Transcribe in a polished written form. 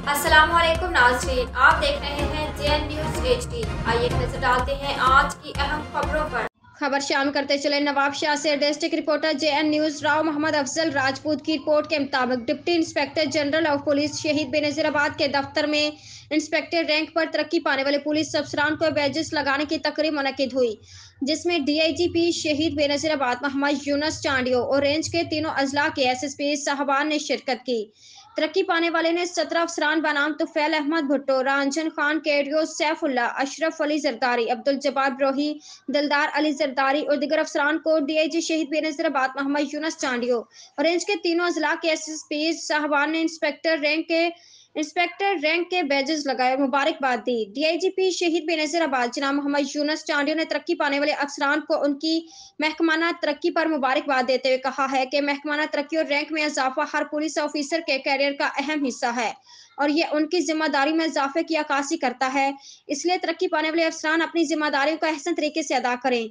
अस्सलाम वालेकुम नाज़रीन, आप देख रहे हैं JN न्यूज़ HD। आइए नजर डालते हैं आज की अहम खबरों पर। खबर शामिल करते चले नवाब शाह से district reporter JN news Rao Mohammad Afzal Rajput की रिपोर्ट के मुताबिक deputy inspector general of police Shaheed Benazirabad के दफ्तर में इंस्पेक्टर रैंक पर तरक्की पाने वाले पुलिस अफसरान को बैजेस लगाने की तकरीब मुनक्किद हुई, जिसमें DIGP शहीद बेनज़ीराबाद मोहम्मद यूनुस चांडियो और रेंज के तीनों अजला के SSP साहबान ने शिरकत की। तरक्की पाने वाले ने 17 अफसरान बनाम तुफैल अहमद भुट्टो, रंजन खान केडियो, सैफुल्ला, अशरफ अली जरदारी, अब्दुल जब्बार ब्रोही, दिलदार अली जरदारी और दीगर अफसरान को DIG शहीद बेनज़ीराबाद मोहम्मद यूनुस चांडियो और रेंज के तीनों अजला के SSP साहबान ने इंस्पेक्टर रैंक के बैजेस लगाए और मुबारकबाद दी। DIGP शहीद बेनज़ीराबाद जनाब मोहम्मद यूनुस चांडियो ने तरक्की पाने वाले अफसरान को उनकी महकमाना तरक्की पर मुबारकबाद देते हुए कहा है कि महकमाना तरक्की और रैंक में इजाफा हर पुलिस ऑफिसर के कैरियर का अहम हिस्सा है और ये उनकी जिम्मेदारी में इजाफे की अक्कासी करता है, इसलिए तरक्की पाने वाले अफसरान अपनी जिम्मेदारियों को अहसन तरीके से अदा करें